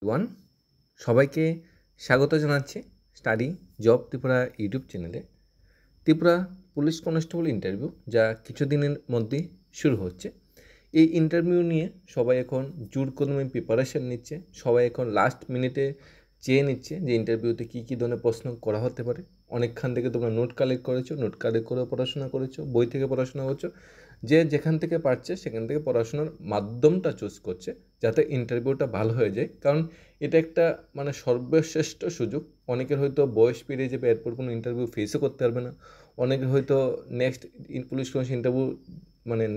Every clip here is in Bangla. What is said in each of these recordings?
ওয়ান সবাইকে স্বাগত জানাচ্ছি স্টাডি জব ত্রিপুরা ইউটিউব চ্যানেলে। ত্রিপুরা পুলিশ কনস্টেবল ইন্টারভিউ যা কিছুদিনের মধ্যেই শুরু হচ্ছে, এই ইন্টারভিউ নিয়ে সবাই এখন জোর কদমে প্রিপারেশান নিচ্ছে। সবাই এখন লাস্ট মিনিটে চেয়ে নিচ্ছে যে ইন্টারভিউতে কী কী ধরনের প্রশ্ন করা হতে পারে। অনেকখান থেকে তোমরা নোট কালেক্ট করেছো, নোট কালেক্ট করে পড়াশোনা করেছো, বই থেকে পড়াশোনা করছো, যে যেখান থেকে পারছে সেখান থেকে পড়াশোনার মাধ্যমটা চুজ করছে যাতে ইন্টারভিউটা ভালো হয়ে যায়। কারণ এটা একটা সর্বশ্রেষ্ঠ সুযোগ। অনেকের হয়তো বয়স পেরিয়ে যাবে, এরপর কোনো ইন্টারভিউ ফেসও করতে পারবে না। অনেকের হয়তো নেক্সট পুলিশ ইন্টারভিউ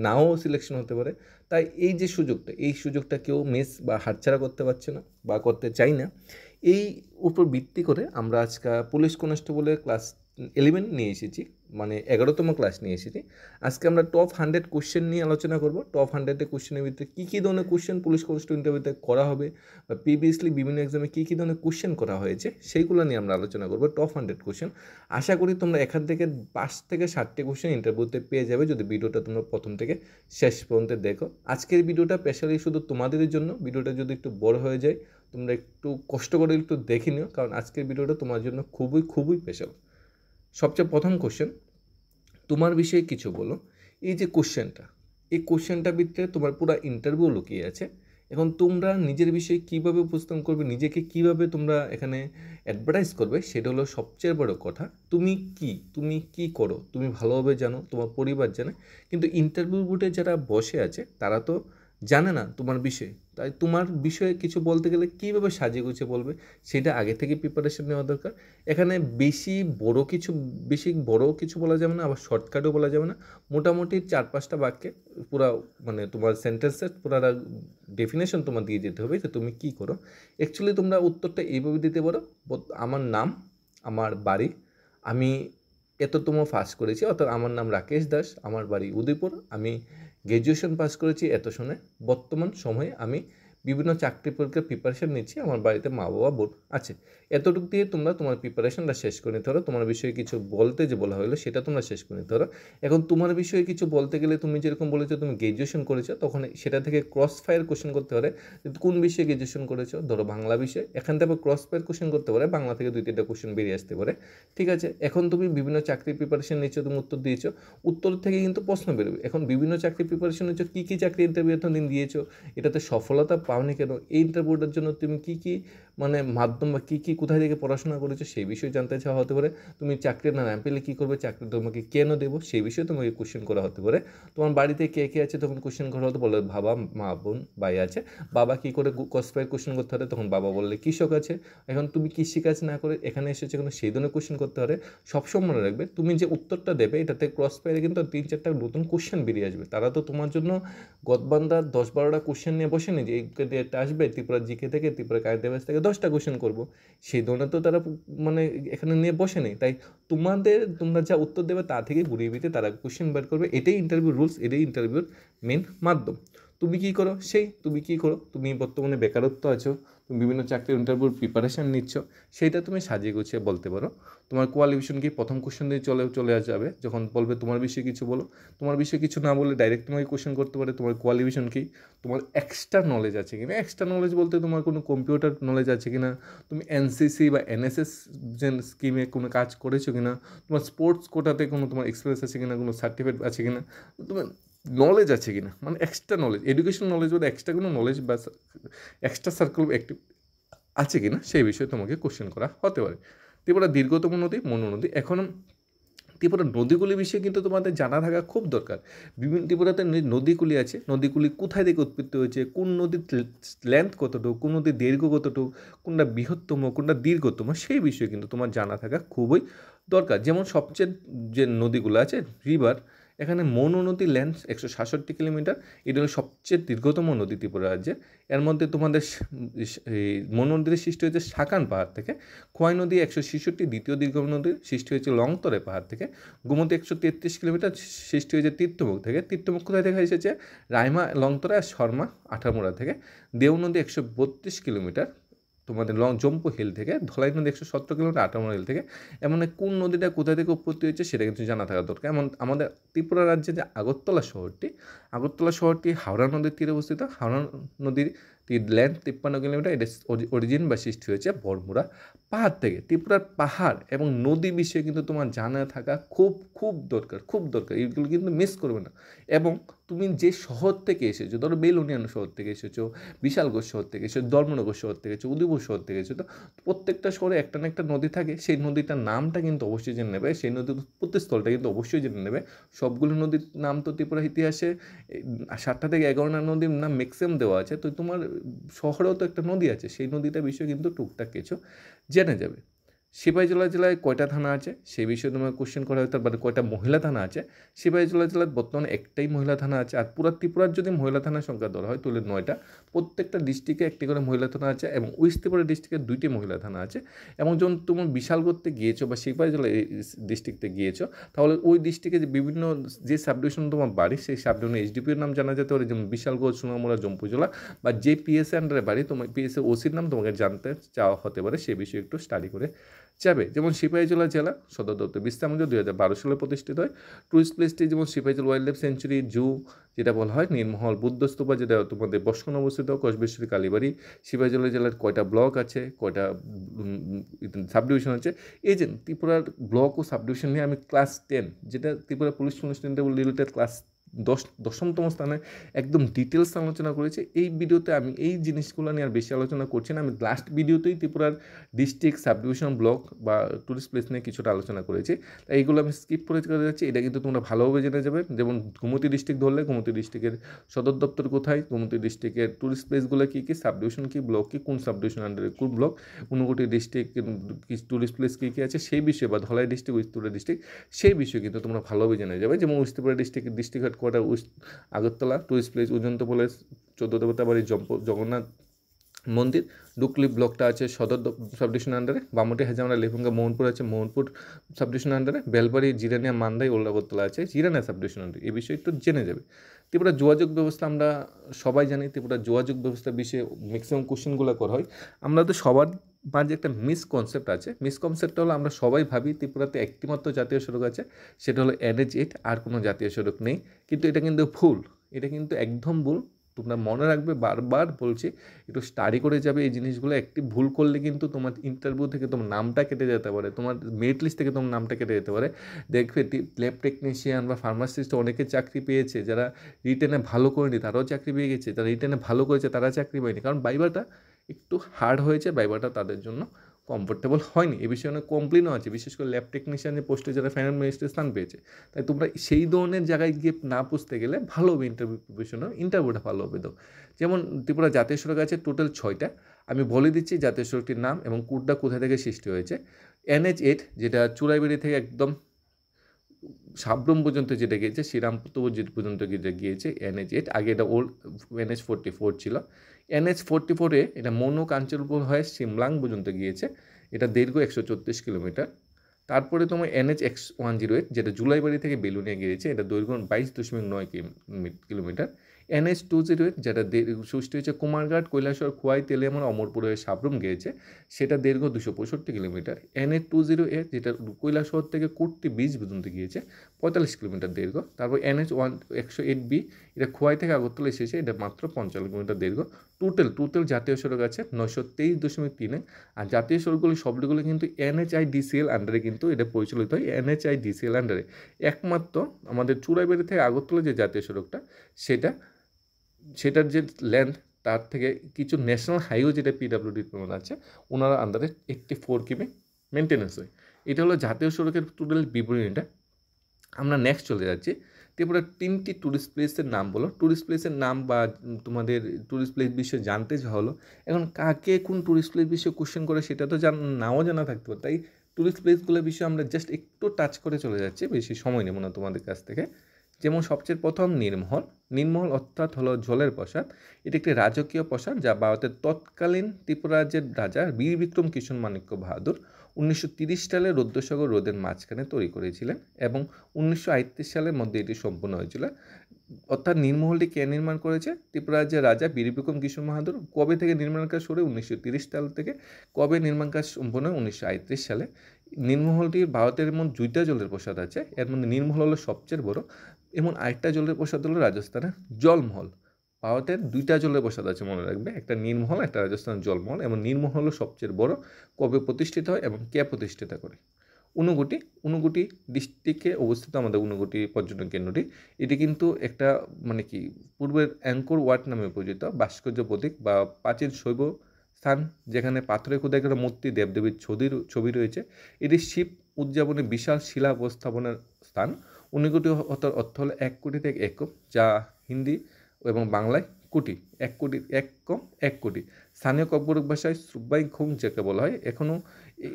নাও সিলেকশন হতে পারে। তাই এই যে সুযোগটা, এই সুযোগটা কেউ মিস বা হাতছাড়া করতে পারছে না বা করতে চাই না। এই উপর ভিত্তি করে আমরা আজকে পুলিশ কনস্টেবলের ক্লাস 11 নিয়ে এসেছি, 11তম ক্লাস নিয়ে এসেছি। আজকে আমরা টপ 100 কোশ্চেন নিয়ে আলোচনা করব। টপ 100 কোশ্চেনের ভিতরে কী কী ধরনের কোশ্চেন পুলিশ কনস্টেবল ইন্টারভিউতে করা হবে বা প্রিভিয়াসলি বিভিন্ন এক্সামে কী কী ধরনের কোশ্চেন করা হয়েছে সেইগুলো নিয়ে আমরা আলোচনা করব। টপ 100 কোশ্চেন, আশা করি তোমরা এখান থেকে 5 থেকে 7টি কোশ্চেন ইন্টারভিউতে পেয়ে যাবে যদি ভিডিওটা তোমরা প্রথম থেকে শেষ পর্যন্ত দেখো। আজকের ভিডিওটা স্পেশালি শুধু তোমাদের জন্য। ভিডিওটা যদি একটু বড় হয়ে যায় তোমরা একটু কষ্ট করে একটু দেখে নিও, কারণ আজকের ভিডিওটা তোমার জন্য খুবই খুবই স্পেশাল। সবচেয়ে প্রথম কোশ্চেন, তোমার বিষয়ে কিছু বলো। এই যে কোশ্চেনটা, এই কোশ্চেনটার ভিতরে তোমার পুরো ইন্টারভিউ লুকিয়ে আছে। এখন তোমরা নিজের বিষয়ে কীভাবে উপস্থাপন করবে, নিজেকে কীভাবে তোমরা এখানে অ্যাডভার্টাইজ করবে, সেটা হলো সবচেয়ে বড় কথা। তুমি কি করো তুমি ভালোভাবে জানো, তোমার পরিবার জানে, কিন্তু ইন্টারভিউ বোর্ডে যারা বসে আছে তারা তো জানে না তোমার বিষয়ে। তাই তোমার বিষয়ে কিছু বলতে গেলে কীভাবে সাজিয়ে গুছিয়ে বলবে সেটা আগে থেকে প্রিপারেশন নেওয়া দরকার। এখানে বেশি বড় কিছু বলা যাবে না, আবার শর্টকাটও বলা যাবে না। মোটামুটি 4-5টা বাক্যে পুরা তোমার সেন্টেন্সের পুরা ডেফিনেশন তোমার দিয়ে যেতে হবে যে তুমি কী করো। অ্যাকচুয়ালি তোমরা উত্তরটা এইভাবে দিতে পারো, আমার নাম, আমার বাড়ি, আমি এততম পাস করেছি, অর্থাৎ আমার নাম রাকেশ দাস, আমার বাড়ি উদয়পুর, আমি গ্র্যাজুয়েশন পাস করেছি এত সনে, বর্তমান সময়ে আমি বিভিন্ন চাকরি পরীক্ষার প্রিপারেশান নিচ্ছি, আমার বাড়িতে মা বাবা বোন আছে। এতটুকু দিয়ে তোমরা তোমার প্রিপারেশানটা শেষ করে নিতে পারো। তোমার বিষয়ে কিছু বলতে যে বলা হলো সেটা তোমরা শেষ করে নিতে পারো। এখন তোমার বিষয়ে কিছু বলতে গেলে তুমি যেরকম বলেছো তুমি গ্র্যাজুয়েশন করেছো, তখন সেটা থেকে ক্রস ফায়ার কোশ্চেন করতে পারে কোন বিষয়ে গ্র্যাজুয়েশন করেছো। ধরো বাংলা বিষয়ে, এখান থেকে ক্রস ফায়ার কোশ্চেন করতে পারে, বাংলা থেকে 2-3টা কোশ্চেন বেরিয়ে আসতে পারে। ঠিক আছে, এখন তুমি বিভিন্ন চাকরির প্রিপারেশান নিচ্ছো, তুমি উত্তর দিয়েছো, উত্তর থেকে কিন্তু প্রশ্ন বেরোবে। এখন বিভিন্ন চাকরির প্রিপারেশান নিচ্ছো, কী কী চাকরি ইন্টারভিউ এতদিন দিয়েছো, এটাতে সফলতা পাওনি কেন, এই ইন্টারভিউটার জন্য তুমি কী কী মাধ্যম বা কী কী কোথায় থেকে পড়াশোনা করেছো সেই বিষয়ে জানতে চাওয়া হতে পারে। তুমি চাকরির না পেলে কী করবে, চাকরি তোমাকে কেন দেবো সেই বিষয়ে তোমাকে কোশ্চেন করা হতে পারে। তোমার বাড়িতে কে কে আছে তখন কোশ্চেন করা হতে বলে বাবা মা বোন ভাই আছে। বাবা কী করে কসপায়ের কোশ্চেন করতে পারে, তখন বাবা বললে কৃষক আছে। এখন তুমি কৃষিকাজ না করে এখানে এসেছো কেন, সেই ধরনের কোশ্চেন করতে পারে। সবসময় মনে রাখবে তুমি যে উত্তরটা দেবে এটাতে ক্রস ফায়ারে কিন্তু 3-4টা নতুন কোশ্চেন বেরিয়ে আসবে। তারা তো তোমার জন্য গদবান্ধার 10-12টা কোশ্চেন নিয়ে বসেনি যে এটা আসবে ত্রিপুরা জিকে থেকে, ত্রিপুরা কারেন্ট অ্যাফেয়ার্স থেকে 10টা কোশ্চেন করবো, সেই ধরনের তো তারা এখানে নিয়ে বসেনি। তাই তোমরা যা উত্তর দেবে তা থেকে ঘুরিয়ে বিতে তারা কোশ্চেন বের করবে। এটাই ইন্টারভিউ রুলস, এটাই ইন্টারভিউর মেন মাধ্যম। তুমি কী করো, তুমি বর্তমানে বেকারত্ব আছো, তুমি বিভিন্ন চাকরির ইন্টারভিউর প্রিপারেশান নিচ্ছ, সেইটা তুমি সাজিয়ে গুছিয়ে বলতে পারো। তোমার কোয়ালিফিকেশন কি, প্রথম কোশ্চেন দিয়ে চলে যাবে। যখন বলবে তোমার বিষয়ে কিছু বলো, তোমার বিষয়ে কিছু না বলে ডাইরেক্ট তোমাকে কোশ্চেন করতে পারে তোমার কোয়ালিফিকেশন কি, তোমার এক্সট্রা নলেজ আছে কিনা। এক্সট্রা নলেজ বলতে তোমার কোনো কম্পিউটার নলেজ আছে কিনা, তুমি এনসিসি বা এনএসএস যে স্কিমে কোনো কাজ করেছো কিনা, তোমার স্পোর্টস কোটাতে কোনো তোমার এক্সপিরিয়েন্স আছে কিনা, কোনো সার্টিফিকেট আছে কিনা, তোমার নলেজ আছে কিনা, এক্সট্রা নলেজ, এডুকেশন নলেজ বলে এক্সট্রা কোনো নলেজ বা এক্সট্রা সার্কেল অ্যাক্টিভ আছে কিনা সেই বিষয়ে তোমাকে কোশ্চেন করা হতে পারে। ত্রিপুরা দীর্ঘতম নদী মনু নদী। এখন ত্রিপুরা নদীগুলির বিষয়ে কিন্তু তোমাদের জানা থাকা খুব দরকার। বিভিন্ন ত্রিপুরাতে নদীগুলি আছে, নদীগুলি কোথায় থেকে উৎপত্তি হয়েছে, কোন নদীর লেন্থ কতটুকু, কোন নদীর দৈর্ঘ্য কতটুকু, কোনটা বৃহত্তম কোনটা দীর্ঘতম, সেই বিষয়ে কিন্তু তোমার জানা থাকা খুবই দরকার। যেমন সবচেয়ে যে নদীগুলো আছে রিভার, এখানে মনু নদীর লেন্থ 167 কিলোমিটার, এটা হলো সবচেয়ে দীর্ঘতম নদী ত্রিপুরা রাজ্যে। এর মধ্যে তোমাদের মনু নদীর সৃষ্টি হয়েছে সাকান পাহাড় থেকে, খোয়াই নদী 166, দ্বিতীয় দীর্ঘতম নদী সৃষ্টি হয়েছে লংতরে পাহাড় থেকে, গোমতী 133 কিলোমিটার সৃষ্টি হয়েছে তীর্থমুখ থেকে। তীর্থমুখ কোথায় থেকে এসেছে, রাইমা লংতরা আর শর্মা আঠামুড়া থেকে। দেও নদী 132 কিলোমিটার তোমাদের জম্পু হিল থেকে। ধলাই নদী 117 কিলোমিটার আটামুড়া হিল থেকে। এমন কোন নদীটা কোথায় থেকে উৎপত্তি হয়েছে সেটা কিন্তু জানা থাকা দরকার। এমন আমাদের ত্রিপুরা রাজ্যে যে আগরতলা শহরটি হাওড়া নদীর তীরে অবস্থিত। হাওড়া নদীর লেন্থ 53 কিলোমিটার। এটা অরিজিন বা সৃষ্টি হয়েছে বড়মুড়া পাহাড় থেকে। ত্রিপুরার পাহাড় এবং নদী বিষয়ে কিন্তু তোমার জানা থাকা খুব খুব দরকার, খুব দরকার। এইগুলো কিন্তু মিস করবে না। এবং তুমি যে শহর থেকে এসেছো, ধরো বেলুনিয়ান শহর থেকে এসেছো, বিশালগড় শহর থেকে এসেছো, ধর্মনগর শহর থেকে এসেছো, উদয়পুর শহর থেকে এসেছো, তো প্রত্যেকটা শহরে একটা না একটা নদী থাকে। সেই নদীটার নামটা কিন্তু অবশ্যই জেনে নেবে, সেই নদীর উৎপত্তিস্থলটা কিন্তু অবশ্যই জেনে নেবে। সবগুলো নদীর নাম তো ত্রিপুরা ইতিহাসে 7টা থেকে 11টা নদীর নাম ম্যাক্সিমাম দেওয়া আছে। তো তোমার শহরেও তো একটা নদী আছে, সেই নদীটার বিষয়ে কিন্তু টুকটাক কিছু জেনে যাবে। সিপাহীজলা জেলায় কয়টা থানা আছে সেই বিষয়ে তোমার কোশ্চেন করা হতে পারে। কয়টা মহিলা থানা আছে? সিপাহীজলা জেলায় বর্তমানে একটাই মহিলা থানা আছে। আর পুরা ত্রিপুরার যদি মহিলা থানার সংখ্যা ধরা হয় তাহলে 9টা। প্রত্যেকটা ডিস্ট্রিক্টে একটি করে মহিলা থানা আছে এবং ওয়েস্ট ত্রিপুরা ডিস্ট্রিক্টে 2টি মহিলা থানা আছে। এবং যখন তুমি বিশালগড়তে গিয়েছো বা সিপাহীজলা ডিস্ট্রিক্টে গিয়েছো, তাহলে ওই ডিস্ট্রিক্টে যে বিভিন্ন যে সাবডিভিশন তোমার বাড়ি, সেই সাবডিভিশনে এসডিপির নাম জানা যেতে পারে, যেমন বিশালগড়, সোনামুড়া, জম্পুজলা, বা যে পিএসএ আন্ডারে বাড়ি, তোমার পিএসএ ওসির নাম তোমাকে জানতে চাওয়া হতে পারে। সে বিষয়ে একটু স্টাডি করে যাবে। যেমন সিপাহীজলা জেলা সদর দপ্তর বিস্তারমঞ্জ 2012 সালে প্রতিষ্ঠিত হয়। টুরিস্ট প্লেসটি যেমন সিপাহীজলা ওয়াইল্ড লাইফ সেঞ্চুরি, জু যেটা বলা হয়, নীরমহল বুদ্ধস্তূপা যেটা তোমাদের বস্কনে অবস্থিত, কসবেশ্বরী কালীবাড়ি। সিপাহীজলা জেলার কয়টা ব্লক আছে, কয়টা সাবডিভিশন আছে, এই যে ত্রিপুরার ব্লক ও সাবডিভিশন নিয়ে আমি ক্লাস 10, যেটা Tripura police constable related class 10তম স্থানে একদম ডিটেলস আলোচনা করেছে। এই ভিডিওতে আমি এই জিনিসগুলো নিয়ে আর বেশি আলোচনা করছি না। আমি লাস্ট ভিডিওতেই ত্রিপুরার ডিস্ট্রিক্ট, সাবডিভিশন, ব্লক বা টুরিস্ট প্লেস নিয়ে কিছুটা আলোচনা করেছি। তাই এইগুলো আমি স্কিপ করে যাচ্ছি। এটা কিন্তু তোমরা ভালোভাবে জেনে যাবে। যেমন গোমতী ডিস্ট্রিক্ট ধরলে, গোমতী ডিস্ট্রিক্টের সদর দপ্তর কোথায়, গোমতী ডিস্ট্রিক্টের টুরিস্ট প্লেসগুলো কী কী, সাবডিভিশন কী, ব্লক কী, কোন সাবডিভিশন আন্ডারে কোন block, Unakoti district tourist place কী কী আছে সেই বিষয়ে, বা Dhalai district, west Tripura district, সেই বিষয়ে কিন্তু তোমরা ভালোভাবে জেনে যাবে। যেমন west Tripura district headquarter Agartala, tourist place Ujjayanta palace, 14 দেবতা বাড়ি, জগন্নাথ মন্দির। ডুকলি ব্লকটা আছে সদর সাবডিভিশন আন্ডারে। বামুটি, হেজামারা, লেফুঙ্গা, মোহনপুর আছে মোহনপুর সাবডিভিশন আন্ডারে। বেলবাড়ি, জিরানিয়া, মান্দাই, ওল্লাগরতলা আছে জিরানিয়া সাবডিভিশন আন্ডারে। এই বিষয়ে একটু জেনে যাবে। ত্রিপুরা যোগাযোগ ব্যবস্থা আমরা সবাই জানি। ত্রিপুরা যোগাযোগ ব্যবস্থার বিষয়ে ম্যাক্সিমাম কোশ্চেনগুলো করা হয়। আমরা তো সবার মাঝে একটা মিসকনসেপ্ট আছে। মিসকনসেপ্টটা হলো আমরা সবাই ভাবি ত্রিপুরাতে একটিমাত্র জাতীয় সড়ক আছে, সেটা হলো NH8, আর কোনো জাতীয় সড়ক নেই। কিন্তু এটা কিন্তু ভুল, এটা কিন্তু একদম ভুল। তোমরা মনে রাখবে, বারবার বলছি, একটু স্টাডি করে যাবে এই জিনিসগুলো। একটি ভুল করলে কিন্তু তোমার ইন্টারভিউ থেকে তোমার নামটা কেটে যেতে পারে, তোমার মেরিট লিস্ট থেকে তোমার নামটা কেটে যেতে পারে। দেখবে ল্যাব টেকনিশিয়ান বা ফার্মাসিস্ট অনেকে চাকরি পেয়েছে, যারা রিটেনে ভালো করেনি তারাও চাকরি পেয়ে গেছে, যারা রিটেনে ভালো করেছে তারা চাকরি পায়নি, কারণ ভাইভাটা একটু হার্ড হয়েছে, ভাইভাটা তাদের জন্য কমফোর্টেবল হয়নি। এ বিষয়ে অনেক কমপ্লেনও আছে, বিশেষ করে ল্যাব টেকনিশিয়ানের পোস্টে যারা ফাইনাল মিনিস্টার স্থান পেয়েছে। তাই তোমরা সেই ধরনের জায়গায় গিয়ে না পুষতে গেলে ভালো হবে। ইন্টারভিউ প্রিপারেশনও ইন্টারভিউটা ভালো হবে। তো যেমন ত্রিপুরা জাতীয় সড়ক আছে টোটাল 6টা। আমি বলে দিচ্ছি জাতীয় সড়কটির নাম এবং কোডটা কোথা থেকে সৃষ্টি হয়েছে। NH8 যেটা চুরাইবাড়ি থেকে একদম সাবরুম পর্যন্ত যেটা গিয়েছে, শ্রীরামপুর পর্যন্ত যেটা গিয়েছে NH8। আগে এটা ওল্ড NH44 ছিল। NH44-এ এটা মনু কাঞ্চনপুর হয়ে সিমলাং পর্যন্ত গিয়েছে। এটা দৈর্ঘ্য 134 কিলোমিটার। তারপরে তোমার NH108 যেটা জুলাইবাড়ি থেকে বেলুনিয়া গিয়েছে, এটা দৈর্ঘ্য 22.9 কিলোমিটার। NH208 যেটা সৃষ্টি হয়েছে কুমারঘাট, কৈলাসহর, খোয়াই, তেলিয়ামন, অমরপুর হয়ে সাবরুম গিয়েছে, সেটা দৈর্ঘ্য 265 কিলোমিটার। NH208 যেটা কৈলাসহর থেকে কুর্তি বীজ পর্যন্ত গিয়েছে, 45 কিলোমিটার দৈর্ঘ্য। তারপর NH108B এটা খোয়াই থেকে আগরতলা এসেছে, এটা মাত্র 55 কিলোমিটার দৈর্ঘ্য। টোটাল জাতীয় সড়ক আছে 923.3। আর জাতীয় সড়কগুলি সবগুলো কিন্তু NHIDCL আন্ডারে কিন্তু এটা পরিচালিত হয়। NHIDCL আন্ডারে একমাত্র আমাদের চুরাইবাড়ি থেকে আগরতলা যে জাতীয় সড়কটা, সেটার যে লেন্থ, তার থেকে কিছু ন্যাশনাল হাইওয়ে যেটা PWD আছে, ওনারা আন্ডারে 84 কিমি মেনটেন্যান্স হয়। এটা হলো জাতীয় সড়কের টোটাল বিবরণীটা। আমরা নেক্সট চলে যাচ্ছি। ত্রিপুরার 3টি ট্যুরিস্ট প্লেসের নাম বলো। ট্যুরিস্ট প্লেসের নাম বা তোমাদের ট্যুরিস্ট প্লেস বিষয়ে জানতে যা হলো, এখন কাকে কোন ট্যুরিস্ট প্লেস বিষয়ে কোশ্চেন করে সেটা তো নাও জানা থাকতে পারে। তাই ট্যুরিস্ট প্লেসগুলোর বিষয়ে আমরা জাস্ট একটু টাচ করে চলে যাচ্ছি, বেশি সময় নেব না তোমাদের কাছ থেকে। যেমন সবচেয়ে প্রথম নীরমহল অর্থাৎ হলো জলের প্রাসাদ। এটি একটি রাজকীয় প্রাসাদ যা ভারতের তৎকালীন ত্রিপুরা রাজ্যের রাজা বীর বিক্রম কিশোর মাণিক্য বাহাদুর 1930 সালে রুদ্রসাগর হ্রদের মাঝখানে তৈরি করেছিলেন এবং 1938 সালের মধ্যে এটি সম্পূর্ণ হয়েছিল। অর্থাৎ নীরমহলটি কে নির্মাণ করেছে? ত্রিপুরা রাজ্যের রাজা বীর বিক্রম কিশোর বাহাদুর। কবে থেকে নির্মাণ কাজ শুরু? 1930 সাল থেকে। কবে নির্মাণ কাজ সম্পূর্ণ? 1938 সালে। নীরমহলটির ভারতের এমন 2টা জলের প্রাসাদ আছে, এর মধ্যে নীরমহল হলো সবচেয়ে বড়। এমন আরেকটা জলের প্রাসাদ হলো রাজস্থানের জলমহল। ভারতের 2টা জলের প্রাসাদ আছে মনে রাখবে, একটা নীরমহল, একটা রাজস্থান জলমহল, এবং নীরমহল হলো সবচেয়ে বড়। কবে প্রতিষ্ঠিত হয় এবং কে প্রতিষ্ঠিত করে? ঊনকোটি। ঊনকোটি ডিস্ট্রিক্টে অবস্থিত আমাদের ঊনকোটি পর্যটন কেন্দ্রটি। এটি কিন্তু একটা মানে কি পূর্বের অ্যাঙ্কর ওয়াট নামে পরিচিত, ভাস্কর্য প্রতীক বা প্রাচীন শৈব স্থান, যেখানে পাথরে খোদাই করা মূর্তি, দেবদেবীর ছবি রয়েছে। এটি শিব উদযাপনে বিশাল শিলা উপস্থাপনার স্থান। ঊনকোটি অর্থ হলো 1 কোটি থেকে একম, যা হিন্দি এবং বাংলায় কোটি, 1 কোটি, একম 1 কোটি। স্থানীয় ককবরক ভাষায় সুব্বাই খুং যাকে বলা হয়।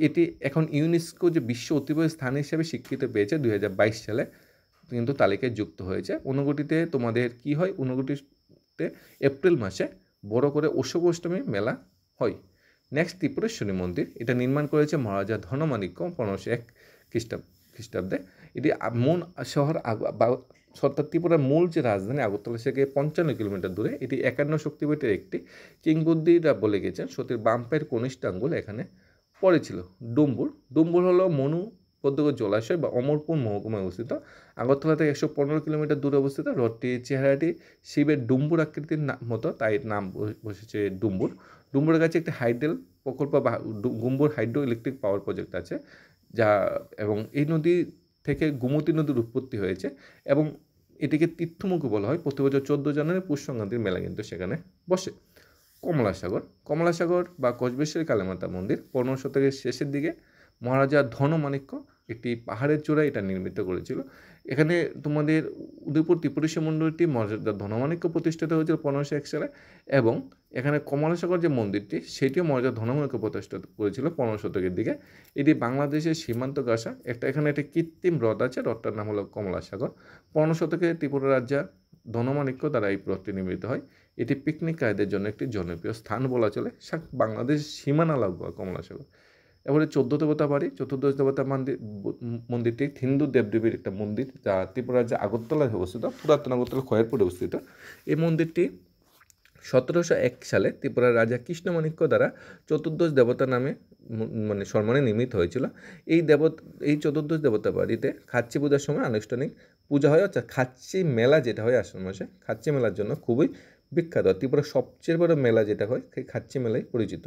এটি এখন ইউনেস্কো যে বিশ্ব ঐতিহ্য স্থান হিসেবে স্বীকৃতি পেয়েছে 2022 সালে, কিন্তু তালিকায় যুক্ত হয়েছে। ঊনকোটিতে তোমাদের কি হয়, ঊনকোটিতে এপ্রিল মাসে বড় করে অশোক অষ্টমী মেলা হয়। নেক্সট ত্রিপুরেশ্বরী মন্দির, এটা নির্মাণ করেছে মহারাজা ধনমাণিক্য 1501 খ্রিস্টাব্দে। এটি মূল শহর অর্থাৎ ত্রিপুরার মূল যে রাজধানী আগরতলা থেকে 55 কিলোমিটার দূরে। এটি 51 শক্তিপীঠের একটি। কিংবদন্তিরা বলে গেছেন সতীর বাম পায়ের কনিষ্ঠ আঙ্গুল এখানে পড়েছিল। ডুম্বুর। ডুম্বুর হলো মনুপদ্মক জলাশয় বা অমরপুর মহকুমায় অবস্থিত। আগরতলা থেকে 115 কিলোমিটার দূরে অবস্থিত। হ্রদটির চেহারাটি শিবের ডুম্বুর আকৃতির মতো, তাই নাম বসেছে ডুম্বুর। ডুম্বুরের কাছে একটি হাইডেল প্রকল্প বা Dumbur hydro electric power project আছে, যা এবং এই নদী থেকে গোমতী নদীর উৎপত্তি হয়েছে, এবং এটিকে তীর্থমুখ বলা হয়। প্রতি বছর 14 জানুয়ারি পুষ সংক্রান্তির মেলা কিন্তু সেখানে বসে। কমলাসাগর বা কচবেশ্বরী কালীমাতা মন্দির 15 শতকের শেষের দিকে মহারাজা ধনমাণিক্য একটি পাহাড়ের চূড়ায় এটা নির্মিত করেছিল। এখানে তোমাদের উদয়পুর ত্রিপুরেশ্বর মন্দিরটি মহারাজা ধনমাণিক্য প্রতিষ্ঠিত হয়েছিল 1501 সালে, এবং এখানে কমলাসাগর যে মন্দিরটি সেটিও মহারাজা ধনমাণিক্য প্রতিষ্ঠা করেছিল 15 শতকের দিকে। এটি বাংলাদেশের সীমান্ত ঘাসা এখানে একটা কৃত্রিম হ্রদ আছে, হ্রদটার নাম হলো কমলাসাগর। 15 শতকে ত্রিপুরা রাজা ধনমাণিক্য দ্বারা এই হ্রদটি নির্মিত হয়। এটি পিকনিককারীদের জন্য একটি জনপ্রিয় স্থান বলা চলে। বাংলাদেশ সীমানা লাগোয়া কমলাসাগর। এবারে 14 দেবতা বাড়ি। চতুর্দশ দেবতা মন্দিরটি হিন্দু দেবদেবীর একটা মন্দির, যা ত্রিপুরা রাজ্যে আগরতলায় অবস্থিত, পুরাতন আগরতলা খয়েরপুরে অবস্থিত। এই মন্দিরটি 1701 সালে ত্রিপুরার রাজা কৃষ্ণমাণিক্য দ্বারা চতুর্দশ দেবতা নামে মানে সম্মানে নির্মিত হয়েছিল। এই চতুর্দশ দেবতা বাড়িতে খাচ্চি পূজার সময় আনুষ্ঠানিক পূজা হয়। অর্থাৎ খাচ্চি মেলা যেটা হয় আশ্বিন মাসে, খাচ্চি মেলার জন্য খুবই বিখ্যাত। ত্রিপুরার সবচেয়ে বড় মেলা যেটা হয় সেই খাচ্চি মেলায় পরিচিত।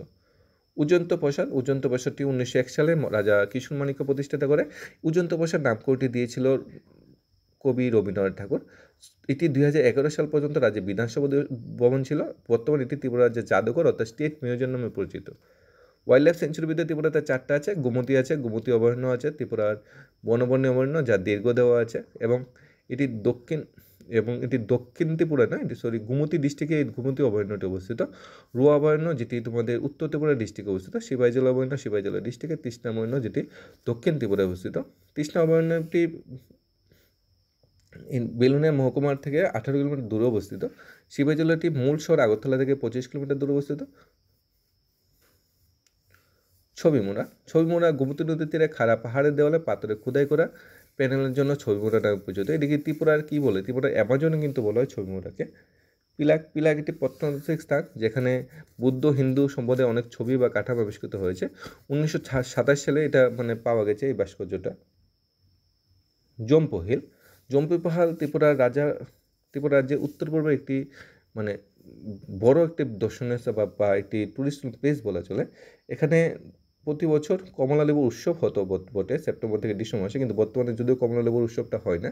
উজন্ত প্রসাদ। উজন্ত প্রসাদটি 1901 সালে রাজা কিশোরমাণিক্য প্রতিষ্ঠাতা করে। উজন্ত প্রসাদ নামকরণটি দিয়েছিল কবি রবীন্দ্রনাথ ঠাকুর। এটি 2011 সাল পর্যন্ত রাজ্যের বিধানসভা ভবন ছিল। বর্তমানে এটি ত্রিপুরা রাজ্যের জাদুঘর অর্থাৎ স্টেট মিউজিয়াম নামে পরিচিত। ওয়াইল্ড লাইফ সেঞ্চুরির ভিতরে ত্রিপুরাতে 4টা আছে। গোমতী আছে, গোমতী অভয়ারণ্য আছে, ত্রিপুরার বনবন্য অভয়ারণ্য যা দীর্ঘ দেওয়া আছে, এবং এটি দক্ষিণ ত্রিপুরা না, এটি গোমতী ডিস্ট্রিক্টে এই গোমতী অভয়ারণ্যটি অবস্থিত। রুয়া অভয়ারণ্য যেটি তোমাদের উত্তর ত্রিপুরা ডিস্ট্রিক্টে অবস্থিত। সিপাহীজলা অভয়ারণ্য সিপাহীজলা ডিস্ট্রিক্টে। তৃষ্ণা অভয়ারণ্য যেটি দক্ষিণ ত্রিপুরায় অবস্থিত। তৃষ্ণা অভয়ারণ্যটি বেলুনিয়া মহকুমার থেকে 18 কিলোমিটার দূরে অবস্থিত। সিপাহীজলাটি মূল শহর আগরতলা থেকে 25 কিলোমিটার দূরে অবস্থিত। ছবিমুড়া গোমতী নদীর তীরে খাড়া পাহাড়ের দেওয়ালে পাথরে খোদাই করা প্যানেলের জন্য ছবিমুড়া নামে পরিচিত। এদিকে ত্রিপুরার কি বলে, ত্রিপুরার অ্যামাজনে কিন্তু বলা হয় ছবিমুড়াকে। পিলাক একটি প্রত্নতাত্ত্বিক স্থান, যেখানে বুদ্ধ হিন্দু সম্প্রদায়ের অনেক ছবি বা কাঠামো আবিষ্কৃত হয়েছে। 1927 সালে এটা পাওয়া গেছে এই ভাস্কর্যটা। জম্পি পাহাড় ত্রিপুরা রাজ্যের উত্তর পূর্বে একটি বড় একটি দর্শনীয় বা একটি টুরিস্ট প্লেস বলা চলে। এখানে প্রতি বছর কমলা লেবুর উৎসব হতো বটে সেপ্টেম্বর থেকে ডিসেম্বর মাসে, কিন্তু বর্তমানে যদিও কমলা লেবুর উৎসবটা হয় না।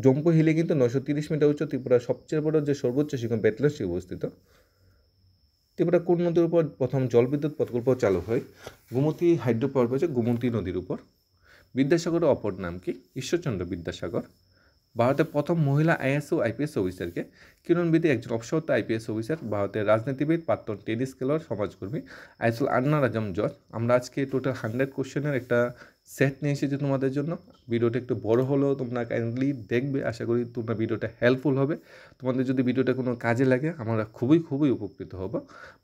জম্পু হিলে কিন্তু 930 মিটার উচ্চ ত্রিপুরার সবচেয়ে বড় যে সর্বোচ্চ শৃঙ্গ বেতলাসি অবস্থিত। ত্রিপুরা কোন নদীর উপর প্রথম জলবিদ্যুৎ প্রকল্প চালু হয়? Gomati hydro power project Gomati নদীর উপর। বিদ্যাসাগরের অপর নাম কি? ঈশ্বরচন্দ্র বিদ্যাসাগর। ভারতের প্রথম মহিলা আইএএস ও আইপিএস অফিসারকে? কিরণ বেদি একজন অবসরপ্রাপ্ত আইপিএস অফিসার, ভারতের রাজনীতিবিদ, প্রাক্তন টেনিস খেলোয়াড়, সমাজকর্মী। আইএসএল আন্না রাজম জজ। আমরা আজকে টোটাল 100 কোশ্চেনের একটা সেট নিয়ে এসেছি তোমাদের জন্য। ভিডিওটা একটু বড় হলেও তোমরা কাইন্ডলি দেখবে, আশা করি তোমরা ভিডিওটা হেল্পফুল হবে। তোমাদের যদি ভিডিওটা কোনো কাজে লাগে আমরা খুবই উপকৃত হব।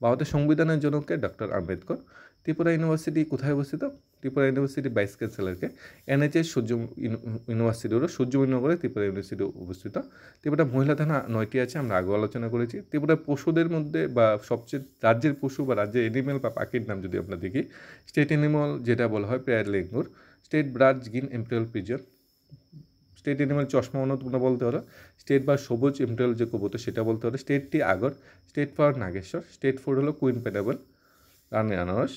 ভারতের সংবিধানের জনককে? ডক্টর আম্বেদকর। ত্রিপুরা ইউনিভার্সিটি কোথায় অবস্থিত? ত্রিপুরা ইউনিভার্সিটি ভাইস চ্যান্সেলরকে? এনএচএস সূর্য ইউনিভার্সিটি হলো সূর্যমণিনগরে ত্রিপুরা ইউনিভার্সিটি অবস্থিত। ত্রিপুরা মহিলা থানা 9টি আছে, আমরা আগে আলোচনা করেছি। ত্রিপুরা পশুদের মধ্যে বা সবচেয়ে রাজ্যের পশু বা রাজ্যের এনিম্যাল বা পাখির নাম যদি আমরা দেখি, স্টেট অ্যানিমাল যেটা বলা হয় Phayre langur. State bird green imperial pigeon. State animal চশমাওয়ানো তোমরা বলতে পারো, স্টেট বা সবুজ ইমটেল যে কবুতর সেটা বলতে পারো, state tree agar, state flower Nageshwar, state food হলো কুইন পেডাবল, রানী আনারস।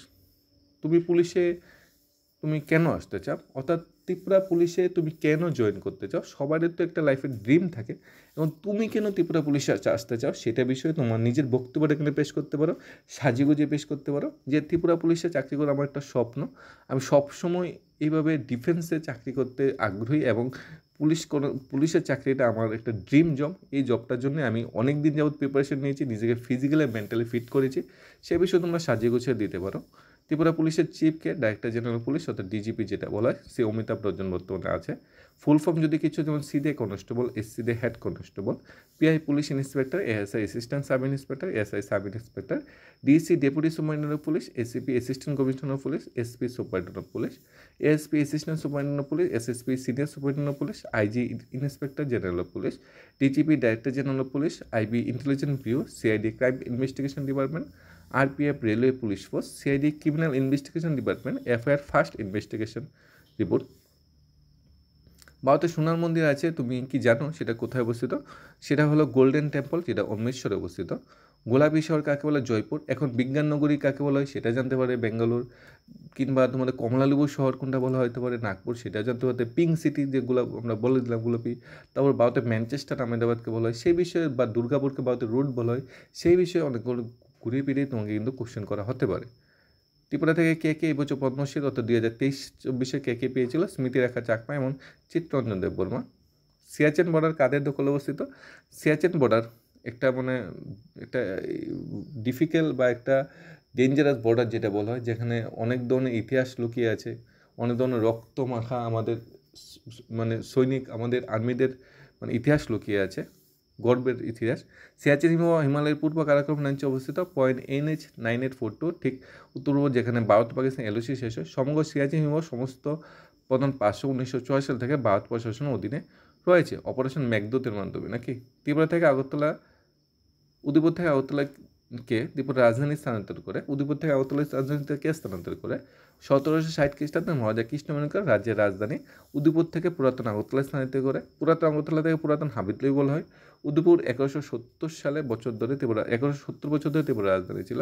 তুমি কেন আসতে চাও, অর্থাৎ ত্রিপুরা পুলিশে তুমি কেন জয়েন করতে চাও? সবারই তো একটা লাইফের ড্রিম থাকে, এবং তুমি কেন ত্রিপুরা পুলিশে আসতে চাও সেটা বিষয়ে তোমার নিজের বক্তব্যটা এখানে পেশ করতে পারো, সাজিয়ে পেশ করতে পারো যে ত্রিপুরা পুলিশে চাকরি করা আমার একটা স্বপ্ন, আমি সবসময় এইভাবে ডিফেন্সে চাকরি করতে আগ্রহী, এবং পুলিশের চাকরিটা আমার একটা ড্রিম জব। এই জবটার জন্য আমি অনেক দিন যাবত প্রিপারেশন নিয়েছি, নিজেকে ফিজিক্যালি মেন্টালি ফিট করেছি, সে বিষয়ে তোমরা সাজিয়ে গুছিয়ে দিতে পারো। ত্রিপুরা পুলিশের চিফকে ডাইরেক্টর জেনারেল পুলিশ অর্থাৎ ডিজিপি যেটা বলা হয়, সে অমিতাভ রঞ্জন বর্তমানে আছে। ফুল ফর্ম যদি কিছু, যেমন সিডে কনস্টেবল, এসসিডে head constable, PI police inspector, ASI assistant sub inspector, ASI sub inspector, DC deputy superintendent of police, ACP assistant commissioner of police, SP superintendent of police, ASP assistant superintendent of police, SSP senior superintendent of police, IG inspector general of police, DGP director general of police, IB intelligence bureau, CID crime investigation department, RPF railway police force, CID criminal investigation department, FIR first investigation report. ভারতের সোনার মন্দির আছে, তুমি কি জানো সেটা কোথায় অবস্থিত? সেটা হলো গোল্ডেন টেম্পল, যেটা অমৃতসরে অবস্থিত। গোলাপি শহর কাকে বলে? জয়পুর। এখন বিজ্ঞান নগরী কাকে বলা হয় সেটা জানতে পারে বেঙ্গালুর, কিংবা তোমাদের কমলালেবু শহর কোনটা বলা হতে পারে নাগপুর, সেটা জানতে পারতে। পিঙ্ক সিটি যেগুলো আমরা বলে দিলাম গোলাপি। তারপর ভারতের ম্যানচেস্টার আহমেদাবাদকে বলা হয় সেই বিষয়ে, বা দুর্গাপুরকে ভারতের রোড বলা হয় সেই বিষয়ে অনেকগুলো ঘুরিয়ে ফিরিয়ে তোমাকে কিন্তু কোশ্চেন করা হতে পারে। ত্রিপুরা থেকে কে এবছর পদ্মশ্রী অর্থাৎ 2023-24 কে পেয়েছিল? স্মৃতিরেখা চাকমা এবং চিত্তরঞ্জন দেববর্মা। সিয়াচেন বর্ডার কাদের দখলে অবস্থিত? সিয়াচেন বর্ডার একটা ডিফিকাল্ট বা একটা ডেঞ্জারাস বর্ডার যেটা বলা হয়, যেখানে অনেক ধরনের ইতিহাস লুকিয়ে আছে, অনেক ধরনের রক্ত মাখা আমাদের সৈনিক, আমাদের আর্মিদের ইতিহাস লুকিয়ে আছে, গর্বের ইতিহাস। সিয়াচেন হিমালয়ের পূর্ব কারাকরম রাজ্যে অবস্থিত, পয়েন্ট NH9842 ঠিক উত্তর পূর্ব, যেখানে ভারত পাকিস্তান এলওসি শেষ হয়। সমগ্র সিয়াচেন হিমবাহ সমস্ত প্রধান 1906 সাল থেকে ভারত প্রশাসনের অধীনে রয়েছে অপারেশন মেঘদূতের মাধ্যমে, নাকি? উদয়পুর থেকে আগরতলাকে ত্রিপুরা রাজধানী স্থানান্তর করে, উদয়পুর থেকে আগরতলা রাজধানীতে কে স্থানান্তর করে? 1760 খ্রিস্টাব্দে মহারাজা কৃষ্ণমণিকর রাজ্যের রাজধানী উদয়পুর থেকে পুরাতন আগরতলা স্থানান্তর করে। পুরাতন আগরতলা থেকে পুরাতন হাবিতলি বলা হয়। উদয়পুর 1170 বছর ধরে ত্রিপুরা রাজধানী ছিল।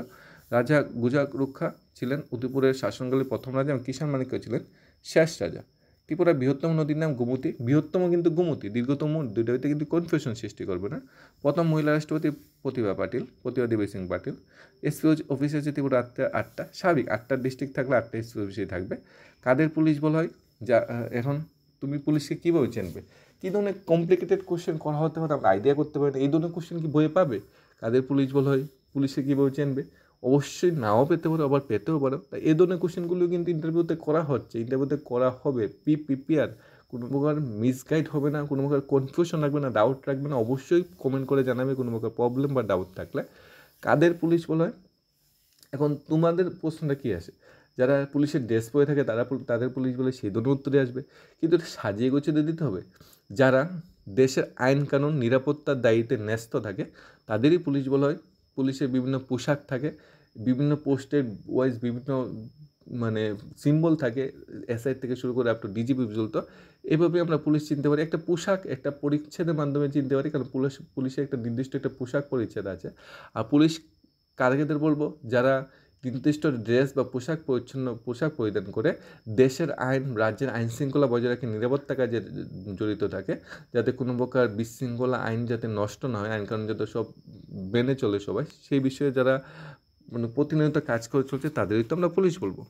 রাজা গুজা-রুক্ষা ছিলেন উদয়পুরের শাসনকালীন প্রথম রাজা, এবং কিষাণ মাণিক্য ছিলেন শেষ রাজা। ত্রিপুরার বৃহত্তম নদীর নাম গোমতী। বৃহত্তম কিন্তু গোমতী, দীর্ঘতম দুইটাতে কিন্তু কনফিউশন সৃষ্টি করবে না। প্রথম মহিলা রাষ্ট্রপতি প্রতিভা দেবী সিং পাটিল। এসপি অফিস আছে ত্রিপুরা 8টা, স্বাভাবিক 8টা ডিস্ট্রিক্ট থাকলে 8টা এসপি অফিসেই থাকবে। কাদের পুলিশ বলা হয়? যা এখন তুমি পুলিশকে কীভাবে চিনবে? কী ধরনের কমপ্লিকেটেড কোশ্চেন করা হতে পারে আমরা আইডিয়া করতে পারি না, এই ধরনের কোশ্চেন কি বইয়ে পাবে? কাদের পুলিশ বলা হয়, পুলিশে কীভাবে চিনবে? অবশ্যই নাও পেতে পারো, আবার পেতেও পারো। তাই এই ধরনের কোশ্চেনগুলো কিন্তু ইন্টারভিউতে করা হবে। প্রিপেয়ার, কোনো প্রকার মিসগাইড হবে না, কোনো প্রকার কনফিউশন রাখবে না, ডাউট রাখবে না। অবশ্যই কমেন্ট করে জানাবে কোনো প্রকার প্রবলেম বা ডাউট থাকলে। কাদের পুলিশ বলা হয়? এখন তোমাদের প্রশ্নটা কী আসে, যারা পুলিশের ড্রেস পরে থাকে তাদের পুলিশ বলে, সেই ধরনের উত্তরে আসবে, কিন্তু এটা সাজিয়ে গুছিয়ে দিতে হবে। যারা দেশের আইন কানুন নিরাপত্তার দায়িত্বে ন্যস্ত থাকে তাদেরই পুলিশ বলা হয়। পুলিশের বিভিন্ন পোশাক থাকে, বিভিন্ন পোস্টের ওয়াইজ বিভিন্ন সিম্বল থাকে, এসআই থেকে শুরু করে আপ টু ডিজিপি পর্যন্ত। এভাবে আমরা পুলিশ চিনতে পারি। একটা পোশাক, একটা পরিচ্ছেদের মাধ্যমে চিনতে পারি, কারণ পুলিশের একটা নির্দিষ্ট একটা পোশাক পরিচ্ছেদ আছে। আর পুলিশ কাদেরকে বলবো? যারা নির্দিষ্ট ড্রেস বা পোশাক পরিধান করে দেশের আইন, রাজ্যের আইন শৃঙ্খলা বজায় রাখে, নিরাপত্তা কাজে জড়িত থাকে, যাতে কোনো প্রকার বিশৃঙ্খলা আইন যাতে নষ্ট না হয়, আইন কানুন যাতে সব মেনে চলে সবাই, সেই বিষয়ে যারা প্রতিনিয়ত কাজ করে চলছে তাদেরই তো আমরা পুলিশ বলবো।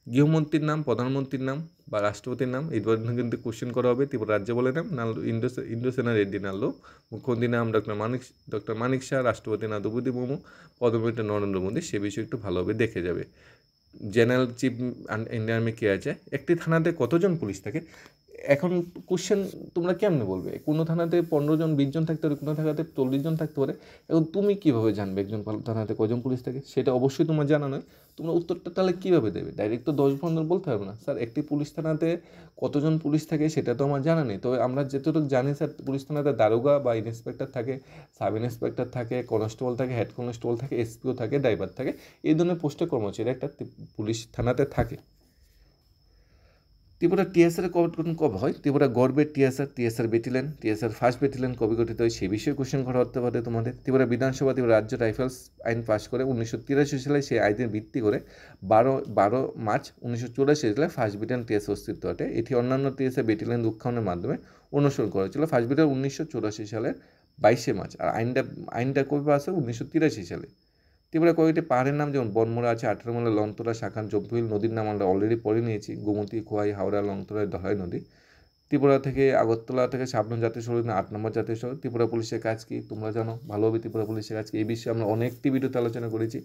গৃহমন্ত্রীর নাম, প্রধানমন্ত্রীর নাম বা রাষ্ট্রপতির নাম, এই ধরনের কিন্তু কোশ্চেন করা হবে। ত্রিপুরা রাজ্য বলে নাম ইন্দ্রসেনা রেড্ডি নাল্লু, মুখ্যমন্ত্রীর নাম ডক্টর মানিক শাহ, রাষ্ট্রপতির নাম দ্রৌপদী মুর্মু, প্রধানমন্ত্রী নরেন্দ্র মোদী। সে বিষয়ে একটু ভালোভাবে দেখে যাবে। জেনারেল চিফ ইন্ডিয়ান আর্মি কে আছে? একটি থানাতে কতজন পুলিশ থাকে? এখন কোশ্চেন তোমরা কেমনে বলবে? কোনো থানাতে 15 জন 20 জন থাকতে পারে, কোনো থানাতে 40 জন থাকতে পারে। এখন তুমি কীভাবে জানবে একজন থানাতে কজন পুলিশ থাকে? সেটা অবশ্যই তোমার জানা নয়। তোমরা উত্তরটা তাহলে কীভাবে দেবে? ডাইরেক্ট তো 10-15 বলতে পারবে না। স্যার একটি পুলিশ থানাতে কতজন পুলিশ থাকে সেটা তো আমার জানা নেই। তবে আমরা যতটুকু জানি স্যার, পুলিশ থানাতে দারোগা বা ইন্সপেক্টর থাকে, সাব ইন্সপেক্টর থাকে, কনস্টেবল থাকে, হেড কনস্টেবল থাকে, এসপিও থাকে, ড্রাইভার থাকে। এই ধরনের পোস্টে কর্মচারী একটা পুলিশ থানাতে থাকে। ত্রিপুরা টিএসআর গঠন কবে হয়? ত্রিপুরা গড়বের TSR battalion, TSR first battalion কবে গঠিত হয় সেই বিষয়ে কোশ্চেন করা হতে পারে তোমাদের। ত্রিপুরা বিধানসভা ত্রিপুরা রাজ্য রাইফেলস আইন পাস করে 1983 সালে, সেই আইনের ভিত্তি করে 12 মার্চ 1984 সালে ফার্স্ট ব্যাটালিয়ন টিএসআর অস্তিত্ব ঘটে। এটি অন্যান্য টিএসআর ব্যাটালিয়ন উৎখানের মাধ্যমে অনুসরণ করা হয়েছিল। ফার্স্ট ব্যাটালিয়ন 1984 সালের 22 মার্চ, আর আইনটা কবে পাস হয়? 1983 সালে। ত্রিপুরা কয়েকটি পাহাড়ের নাম যেমন বনমোড়া আছে, আঠারোমালা, লংতরা, শাখান, জম্পুইল। নদীর নাম আমরা অলরেডি পড়ে নিয়েছি, গোমতী, খোয়াই, হাওড়া, লংতরা, দহাই নদী। ত্রিপুরা থেকে আগরতলা থেকে সাবরুম জাতীয় সড়ক 8 নম্বর জাতীয় সড়ক। ত্রিপুরা পুলিশের কাজ কি তোমরা জানো ভালোভাবে, ত্রিপুরা পুলিশের কাজ কি এই বিষয়ে আমরা অনেকটি ভিডিওতে আলোচনা করেছি।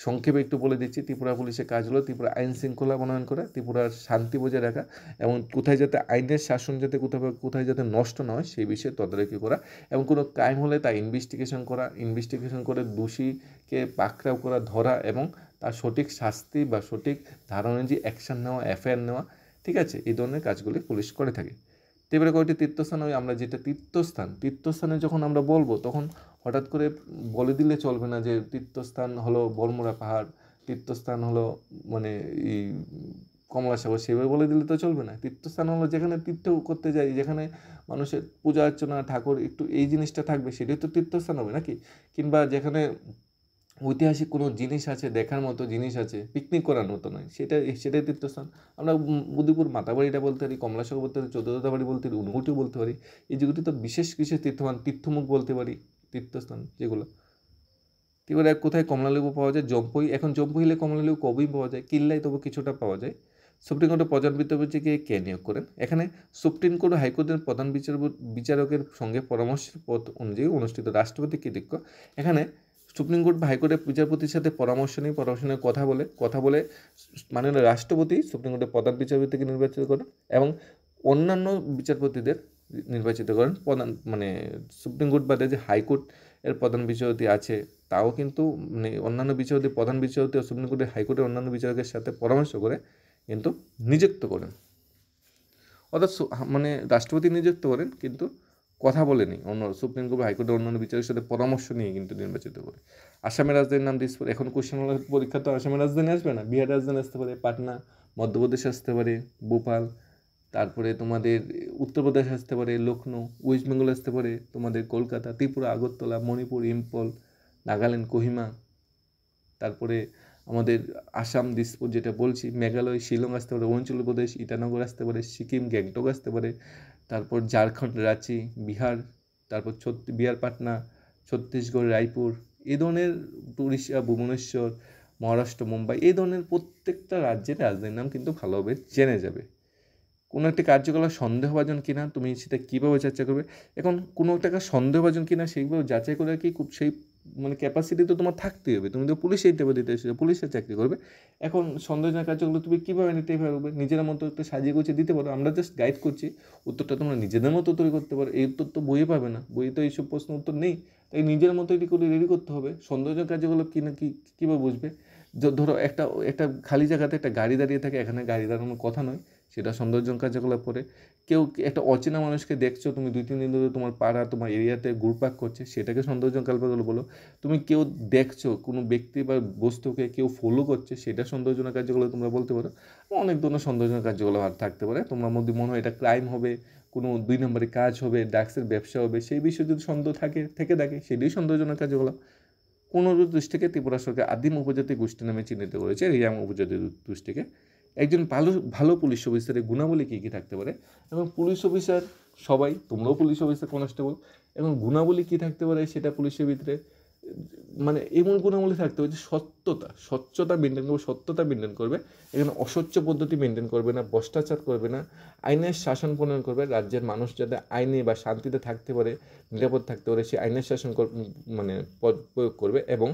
সংক্ষেপে একটু বলে দিচ্ছি, ত্রিপুরা পুলিশের কাজ হলো ত্রিপুরা আইন শৃঙ্খলা বনয়ন করা, ত্রিপুরার শান্তি বজায় রাখা এবং কোথায় যাতে আইনের শাসন যাতে কোথায় যাতে নষ্ট না হয় সেই বিষয়ে তদারকি করা, এবং কোনো ক্রাইম হলে তা ইনভেস্টিগেশন করে দোষীকে পাকড়াও করা, ধরা এবং তার সঠিক শাস্তি বা সঠিক ধারণা অনুযায়ী অ্যাকশন নেওয়া, এফআইআর নেওয়া। ঠিক আছে, এই ধরনের কাজগুলি পুলিশ করে থাকে। এবারে কয়েকটি তীর্থস্থান হয়, আমরা যেটা তীর্থস্থানে যখন আমরা বলবো তখন হঠাৎ করে বলে দিলে চলবে না যে তীর্থস্থান হলো বলমোড়া পাহাড়, তীর্থস্থান হলো মানে এই কমলাসাগর, সেভাবে বলে দিলে তো চলবে না। তীর্থস্থান হলো যেখানে তীর্থ করতে যাই, যেখানে মানুষের পূজা অর্চনা, ঠাকুর একটু এই জিনিসটা থাকবে, সেটাই তো তীর্থস্থান হবে নাকি। কিংবা যেখানে ঐতিহাসিক কোনো জিনিস আছে, দেখার মতো জিনিস আছে, পিকনিক করার মতো নয়, সেটাই তীর্থস্থান। আমরা বুদিপুর মাতাবাড়িটা বলতে পারি, কমলাসাগর বলতে পারি, চৌদ্দদাবাড়ি বলতে পারি, উনকুটিও বলতে পারি। এই যেগুলি তো বিশেষ তীর্থমুখ বলতে পারি, তীর্থস্থান যেগুলো। এবারে কোথায় কমলালেবু পাওয়া যায়? জম্পুই। এখন জম্পুই হলে কমলালেবু কবেই পাওয়া যায়, কিল্লায় তবু কিছুটা পাওয়া যায়। সুপ্রিম কোর্টের প্রধান বিচারপতিকে কে নিয়োগ করেন? এখানে সুপ্রিম কোর্ট ও হাইকোর্টের প্রধান বিচারকের সঙ্গে পরামর্শের পদ অনুযায়ী অনুষ্ঠিত রাষ্ট্রপতি কৃতিত্ব। এখানে সুপ্রিম কোর্ট বা হাইকোর্টের বিচারপতির সাথে পরামর্শ নিয়ে কথা বলে মাননীয় রাষ্ট্রপতি সুপ্রিম কোর্টের প্রধান বিচারপতিকে নির্বাচিত করেন এবং অন্যান্য বিচারপতিদের নির্বাচিত করেন। সুপ্রিম কোর্ট বাদে যে হাইকোর্ট এর প্রধান বিচারপতি আছে তাও কিন্তু অন্যান্য প্রধান বিচারপতি ও সুপ্রিম কোর্টের হাইকোর্টের অন্যান্য বিচারকের সাথে পরামর্শ করে কিন্তু নিযুক্ত করেন। অর্থাৎ রাষ্ট্রপতি নিযুক্ত করেন কিন্তু কথা বলেনি, সুপ্রিম কোর্ট হাইকোর্টের অন্যান্য বিচারের সাথে পরামর্শ নিয়ে কিন্তু নির্বাচিত করে। আসামের রাজধানীর নাম দিসপুর। এখন কোশ্চেন হলো পরীক্ষা তো আসামের রাজধানী আসবে না, বিহার রাজধানী আসতে পারে পাটনা, মধ্যপ্রদেশ আসতে পারে ভোপাল, তারপরে তোমাদের উত্তরপ্রদেশ আসতে পারে লখনৌ, ওয়েস্ট বেঙ্গল আসতে পারে তোমাদের কলকাতা, ত্রিপুরা আগরতলা, মণিপুর ইম্ফল, নাগাল্যান্ড কোহিমা, তারপরে আমাদের আসাম দিসপুর যেটা বলছি, মেঘালয় শিলং আসতে পারে, অরুণাচল প্রদেশ ইটানগর আসতে পারে, সিকিম গ্যাংটক আসতে পারে, তারপর ঝাড়খণ্ড রাঁচি, বিহার, তারপর বিহার পাটনা, ছত্তিশগড় রায়পুর, এই ধরনের উড়িষ্যা ভুবনেশ্বর, মহারাষ্ট্র মুম্বাই, এই ধরনের প্রত্যেকটা রাজ্যের রাজধানীর নাম কিন্তু ভালোভাবে জেনে যাবে। কোনো একটি কার্যকলাপ সন্দেহভাজন কিনা তুমি সেটা কীভাবে যাচাই করবে? এখন কোনো একটা কাজ সন্দেহভাজন কিনা সেইভাবে যাচাই করে কি সেই ক্যাপাসিটি তো তোমার থাকতেই হবে। তুমি তো পুলিশে ইন্টারভিউ দিতে এসেছো, পুলিশের চাকরি করবে। এখন সন্দেহজনক কার্যগুলো তুমি কীভাবে নিতে পারবে? নিজের মতো একটু সাজিয়ে গুছিয়ে দিতে পারো, আমরা জাস্ট গাইড করছি, উত্তরটা তোমরা নিজেদের মতো তৈরি করতে পারো। এই উত্তর তো বইয়ে পাবে না, বইয়ে তো এইসব প্রশ্ন উত্তর নেই, তাই নিজের মতো রেডি করতে হবে। সন্দেহজনক কার্যগুলো কীভাবে বুঝবে? ধরো একটা খালি জায়গাতে একটা গাড়ি দাঁড়িয়ে থাকে, এখানে গাড়ি দাঁড়ানোর কথা নয়, সেটা সৌন্দর্যজনক কার্যকলাপ পরে। কেউ একটা অচেনা মানুষকে দেখছো, তুমি 2-3 দিন ধরে তোমার পাড়া তোমার এরিয়াতে ঘুরপাক করছে, সেটাকে সৌন্দর্যজনক কার্যকলাপ বলো। তুমি কেউ দেখছো, কোনো ব্যক্তি বা বস্তুকে কেউ ফলো করছে, সেটা সৌন্দর্যজনক কার্যকলাপ তোমরা বলতে পারো। অনেক ধরনের সৌন্দর্যজনক কার্যকলাপ থাকতে পারে। তোমার মধ্যে মনে হয় এটা ক্রাইম হবে, কোনো 2 নম্বরে কাজ হবে, ড্রাগসের ব্যবসা হবে, সেই বিষয়ে যদি সন্দেহ থাকে সেটাই সৌন্দর্যজনক কার্যকলাপ। কোনো দৃষ্টিকে ত্রিপুরা সরকার আদিম উপজাতি গোষ্ঠী নামে চিহ্নিত করেছে, রিয়াং উপজাতি গোষ্ঠীকে। একজন ভালো পুলিশ অফিসারের গুণাবলী কী কী থাকতে পারে? এবং পুলিশ অফিসার সবাই, তোমরাও পুলিশ অফিসার কনস্টেবল, এবং গুণাবলী কী থাকতে পারে সেটা পুলিশের ভিতরে এমন গুণাবলী থাকতে হবে যে স্বচ্ছতা মেনটেন করবে। এখানে অস্বচ্ছ পদ্ধতি মেনটেন করবে না, ভ্রষ্টাচার করবে না, আইনের শাসন প্রণয়ন করবে। রাজ্যের মানুষ যাতে আইনে বা শান্তিতে থাকতে পারে, নিরাপদ থাকতে পারে, সেই আইনের শাসন প্রয়োগ করবে এবং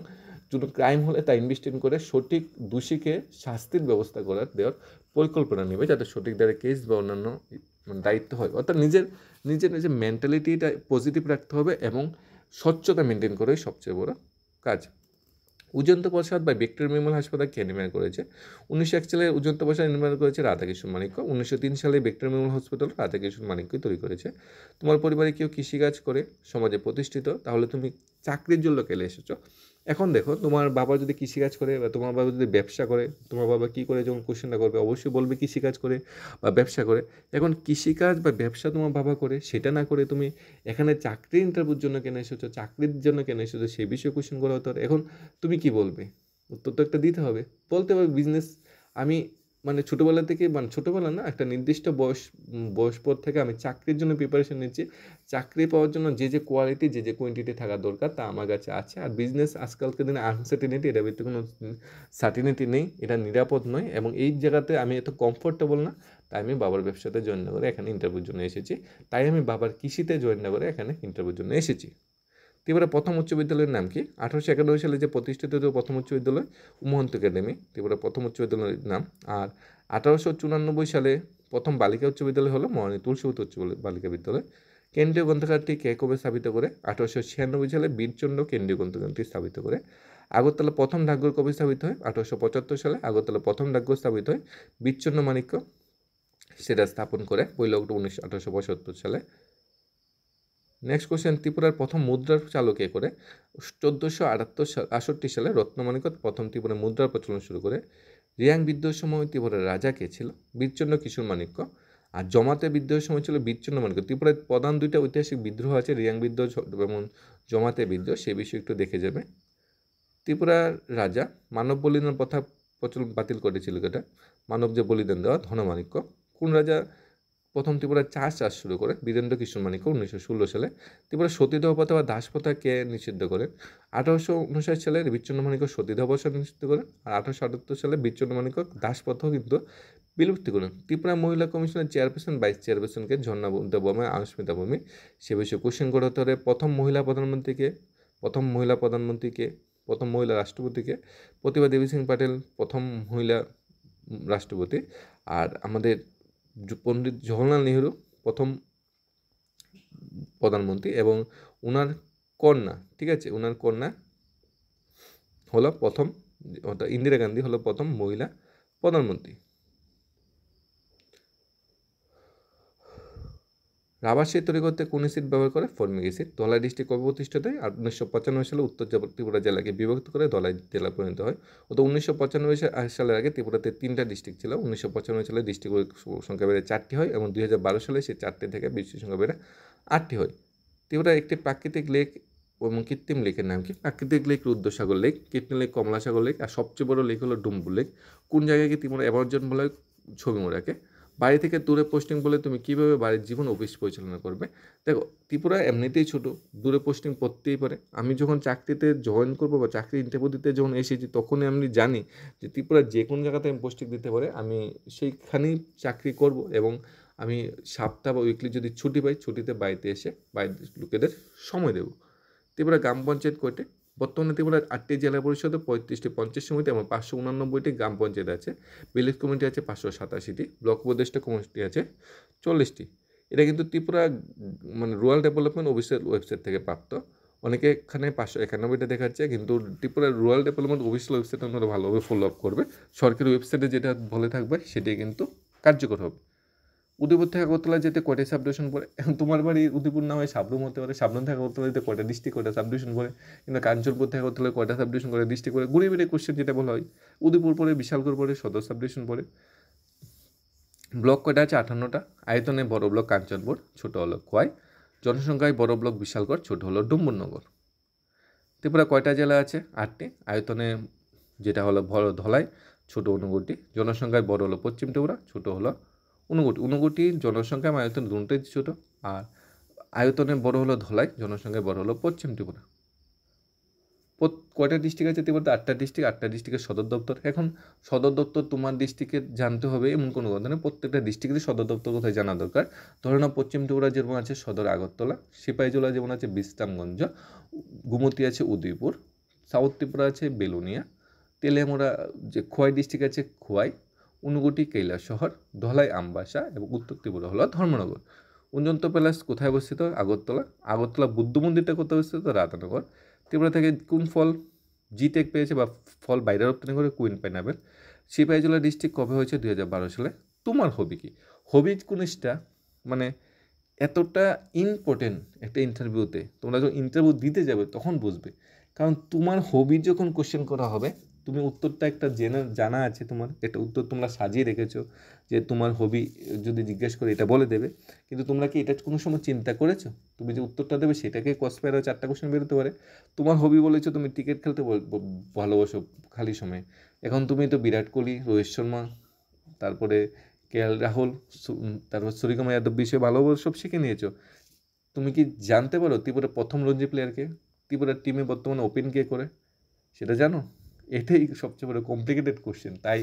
যদি ক্রাইম হলে তা ইনভেস্টিগেশন করে সঠিক দোষীকে শাস্তির ব্যবস্থা দেওয়ার পরিকল্পনা নেবে, যাতে সঠিক দ্বারা কেস বা অন্যান্য দায়িত্ব হয়। অর্থাৎ নিজের মেন্টালিটিটা পজিটিভ রাখতে হবে এবং স্বচ্ছতা মেনটেন করাই সবচেয়ে বড় কাজ। উজন্ত প্রসাদ বা ভিক্টোরিয়া মেমোরিয়াল হাসপাতাল কে নির্মাণ করেছে? 1901 সালে উজন্ত প্রসাদ নির্মাণ করেছে রাধাকিশোর মাণিক্য। 1903 সালে ভিক্টোরিয়া মেমোরিয়াল হসপিটাল রাধাকিশোর মাণিক্যই তৈরি করেছে। তোমার পরিবারে কেউ কৃষিকাজ করে, সমাজে প্রতিষ্ঠিত, তাহলে তুমি চাকরির জন্য কেলে এসেছো? এখন দেখো তোমার বাবা যদি কৃষিকাজ করে বা তোমার বাবা যদি ব্যবসা করে, তোমার বাবা কী করে যখন কোশ্চেনটা করবে অবশ্যই বলবে কৃষিকাজ করে বা ব্যবসা করে। এখন কৃষিকাজ বা ব্যবসা তোমার বাবা করে, সেটা না করে তুমি এখানে চাকরির ইন্টারভিউর জন্য কেন এসেছো, চাকরির জন্য কেন এসেছো, সেই বিষয়ে কোশ্চেন করা হতে পারে। এখন তুমি কি বলবে? উত্তর তো একটা দিতে হবে। বলতে হবে বিজনেস আমি মানে ছোটোবেলা থেকে, মানে ছোটোবেলা না, একটা নির্দিষ্ট বয়স পর থেকে আমি চাকরির জন্য প্রিপারেশন নিচ্ছি। চাকরি পাওয়ার জন্য যে কোয়ালিটি, যে কোয়ান্টিটি থাকা দরকার তা আমার কাছে আছে। আর বিজনেস আজকালকার দিনে আনসার্টিনিটি, এটা ভিতরে কোনো সার্টিনিটি নেই, এটা নিরাপদ নয়, এবং এই জায়গাতে আমি এত কমফোর্টেবল না। তাই আমি বাবার ব্যবসাতে জয়েন না করে এখানে ইন্টারভিউর জন্য এসেছি। তাই আমি বাবার কৃষিতে জয়েন না করে এখানে ইন্টারভিউর জন্য এসেছি। ত্রিপুরা প্রথম উচ্চ বিদ্যালয়ের নাম কি? 1891 সালে যে প্রতিষ্ঠিত প্রথম উচ্চ বিদ্যালয় উমহন্ত একাডেমি, ত্রিপুরা প্রথম উচ্চ বিদ্যালয়ের নাম। আর 1894 সালে প্রথম বালিকা উচ্চ বিদ্যালয় হলো মহারানী তুলসীবতী উচ্চ বালিকা বিদ্যালয়। কেন্দ্রীয় গ্রন্থাগারটি কে কবে স্থাপিত করে? 1896 সালে বীরচন্দ্র কেন্দ্রীয় গ্রন্থাগারটি স্থাপিত করে। আগরতলা প্রথম ডাকঘর কবে স্থাপিত হয়? 1875 সালে আগরতলা প্রথম ডাকঘর স্থাপিত হয় বীরচন্দ্র মাণিক্য সেটা স্থাপন করে 1 অক্টোবর 1875 সালে। নেক্সট কোশ্চেন, ত্রিপুরার প্রথম মুদ্রার চালু কে করে? 1468 সালে রত্নমাণিক্য প্রথম ত্রিপুরা মুদ্রার প্রচলন শুরু করে। রিয়াং বিদ্রোহের সময় ত্রিপুরার রাজা কে ছিল? বীরচন্দ্র কিশোর মাণিক্য। আর জমাতে বিদ্রোহের সময় ছিল বীরচন্দ্র মাণিক্য। ত্রিপুরায় প্রধান দুইটা ঐতিহাসিক বিদ্রোহ আছে, রিয়াং বিদ্রোহ এবং জমাতে বিদ্রোহ, সেই বিষয়ে একটু দেখে যাবে। ত্রিপুরার রাজা মানব বলিদান প্রথা প্রচলন বাতিল করেছিল, এটা মানব যে বলিদান দেওয়া, ধনমাণিক্য। কোন রাজা প্রথম ত্রিপুরায় চাষ শুরু করে? বীরেন্দ্র কিশোর মাণিক্য 1916 সালে। ত্রিপুরা সতীদাহ প্রথা বা দাস প্রথা কে নিষিদ্ধ করেন? 1859 সালে বীরচন্দ্র মাণিক্য সতীদাহ প্রথা নিষিদ্ধ করেন। আর 1878 সালে বীরচন্দ্র মাণিক্য দাস প্রথাও কিন্তু বিলুপ্তি করেন। ত্রিপুরা মহিলা কমিশনের চেয়ারপারসন, ভাইস চেয়ারপারসনকে ঝর্ণা বর্মা, আনুস্মিতা ভৌমিক, সে বিষয়ে কোশ্চেন করা হতে পারে। প্রথম মহিলা প্রধানমন্ত্রীকে? প্রথম মহিলা রাষ্ট্রপতিকে? প্রতিভা দেবী সিং পাটেল প্রথম মহিলা রাষ্ট্রপতি। আর আমাদের পণ্ডিত জওহরলাল নেহরু প্রথম প্রধানমন্ত্রী, এবং ওনার কন্যা, ঠিক আছে, ওনার কন্যা হলো প্রথম, অর্থাৎ ইন্দিরা গান্ধী হলো প্রথম মহিলা প্রধানমন্ত্রী। রাবার সিট তৈরি করতে কোন অ্যাসিড ব্যবহার করে? Formic acid. ধলাই ডিস্ট্রিক্ট কবে প্রতিষ্ঠিত হয়? 1995 সালে উত্তর ত্রিপুরা জেলাকে বিভক্ত করে ধলাই জেলা পরিণত হয়। অত 1995 সালের আগে ত্রিপুরাতে 3টা ডিস্ট্রিক্ট ছিল। 1995 সালে ডিস্ট্রিক্টের সংখ্যা বেড়ে 4টি হয়, এবং 2012 সালে সেই 4টি থেকে ডিস্ট্রিক্ট সংখ্যা বেড়ে 8টি হয়। ত্রিপুরা একটি প্রাকৃতিক লেক এবং কৃত্রিম লেকের নাম কি? প্রাকৃতিক লেক রুদ্রসাগর লেক, কৃত্রিম লেক কমলাসাগর লেক, আর সবচেয়ে বড় লেক হলো ডুম্বুর লেক। কোন জায়গাকে ত্রিপুরা অ্যাভারজন বলে? ছবি মোড়াকে। বাড়ি থেকে দূরে পোস্টিং বলে তুমি কীভাবে বাড়ির জীবন অফিস পরিচালনা করবে? দেখো, ত্রিপুরা এমনিতেই ছোটো, দূরে পোস্টিং পড়তেই পারে। আমি যখন চাকরিতে জয়েন করবো বা চাকরি ইন্টারভিউ দিতে যখন এসেছি, তখনই আমি জানি যে ত্রিপুরার যে কোনো জায়গাতে আমি পোস্টিং দিতে পারে, আমি সেইখানেই চাকরি করব, এবং আমি সপ্তাহ বা উইকলি যদি ছুটি পাই, ছুটিতে বাড়িতে এসে বাড়ির লোকেদের সময় দেবো। ত্রিপুরা গ্রাম পঞ্চায়েত কয়টি? বর্তমানে ত্রিপুরার 8টি জেলা পরিষদে 35টি পঞ্চায়েত সমিতি এবং 589টি গ্রাম পঞ্চায়েত আছে। ভিলেজ কমিটি আছে 587টি, ব্লক উপদেষ্টা কমিটি আছে 40টি। এটা কিন্তু ত্রিপুরা মানে রুরাল ডেভেলপমেন্ট অফিসের ওয়েবসাইট থেকে প্রাপ্ত। অনেকে এখানে 591টা দেখাচ্ছে, কিন্তু Tripura rural development official website আপনারা ভালোভাবে ফলো আপ করবে। সরকারি ওয়েবসাইটে যেটা বলে থাকবে সেটাই কিন্তু কার্যকর হবে। উদয়পুর থেকে আগরতলা যেতে কয়টা সাবডিভিশন পড়ে? এখন তোমার বাড়ি উদয়পুর না হয় সাবরুম হতে পারে, সাবরুম থেকে আগরতলা যেতে কয়টা ডিস্ট্রিক্ট, কয়টা সাবডিভিশন পড়ে? কিন্তু কাঞ্চনপুর থেকে আগরতলা কয়টা সাবডিভিশন করে, ডিস্ট্রিক্ট করে? ঘুরে বেড়ে কোশ্চেন যেটা বলা হয়। উদয়পুর পড়ে, বিশালগড় পড়ে, সদর সাবডিভিশন পড়ে। ব্লক কয়টা আছে? 58টা। আয়তনে বড় ব্লক কাঞ্চনপুর, ছোট হলো খোয়াই। জনসংখ্যায় বড় ব্লক বিশালগড়, ছোট হলো ডুম্বুরনগর। ত্রিপুরা কয়টা জেলা আছে? 8টি। আয়তনে যেটা হলো বড় ধলাই, ছোট ঊনকোটি। জনসংখ্যায় বড় হলো পশ্চিম ত্রিপুরা, ছোট হলো ঊনকোটি। জনসংখ্যা আয়তন দুটোই ছোটো। আর আয়তনে বড় হলো ধলাই, জনসংখ্যায় বড় হলো পশ্চিম ত্রিপুরা। কয়টা ডিস্ট্রিক্ট আছে ত্রিপুরাতে? 8টা ডিস্ট্রিক্ট। 8টা ডিস্ট্রিক্টের সদর দপ্তর। এখন সদর দপ্তর তোমার ডিস্ট্রিক্টে জানতে হবে এমন কোনো কথা নেই, প্রত্যেকটা ডিস্ট্রিক্টের সদর দপ্তর কোথায় জানা দরকার। ধরে নাও পশ্চিম ত্রিপুরা যেমন আছে সদর আগরতলা, সিপাহীজলা যেমন আছে বিশ্রামগঞ্জ, গোমতী আছে উদয়পুর, সাউথ ত্রিপুরা আছে বেলুনিয়া, তেলিয়ামুড়া যে খোয়াই ডিস্ট্রিক্ট আছে খোয়াই, ঊনকোটি কৈলাসহর, ধলাই আমবাসা, এবং উত্তর ত্রিপুরা হলো ধর্মনগর। অজন্তা প্যালেস কোথায় অবস্থিত? আগরতলা বুদ্ধ মন্দিরটা কোথায় অবস্থিত? রাধানগর। ত্রিপুরা থেকে কোন ফল জিটেক পেয়েছে বা ফল বাইরে রপ্তানি করে? Queen pineapple. সিপাহীজলা ডিস্ট্রিক্ট কবে হয়েছে? 2012 সালে। তোমার হবি কি? হবি জিনিসটা মানে এতটা ইম্পর্টেন্ট একটা ইন্টারভিউতে, তোমরা যখন ইন্টারভিউ দিতে যাবে তখন বুঝবে। কারণ তোমার হবি যখন কোশ্চেন করা হবে, তুমি উত্তরটা একটা জানা আছে, তোমার একটা উত্তর তোমরা সাজিয়ে রেখেছো যে তোমার হবি যদি জিজ্ঞেস করে এটা বলে দেবে, কিন্তু তোমরা কি এটা কোনো সময় চিন্তা করেছো তুমি যে উত্তরটা দেবে সেটাকে কসপেয়ারও 4টা কোশ্চেন বেরোতে পারে। তোমার হবি বলেছো তুমি ক্রিকেট খেলতে ভালোবাসো খালি সময়ে, এখন তুমি তো বিরাট কোহলি, রোহিত শর্মা, তারপরে রাহুল, তারপর সূর্যকুমার যাদব বিষয়ে ভালোভাবে সব শিখে নিয়েছো। তুমি কি জানতে পারো ত্রিপুরার প্রথম রঞ্জি প্লেয়ারকে, ত্রিপুরার টিমে বর্তমানে ওপেন কে করে, সেটা জানো? এটাই সবচেয়ে বড় কমপ্লিকেটেড কোশ্চেন। তাই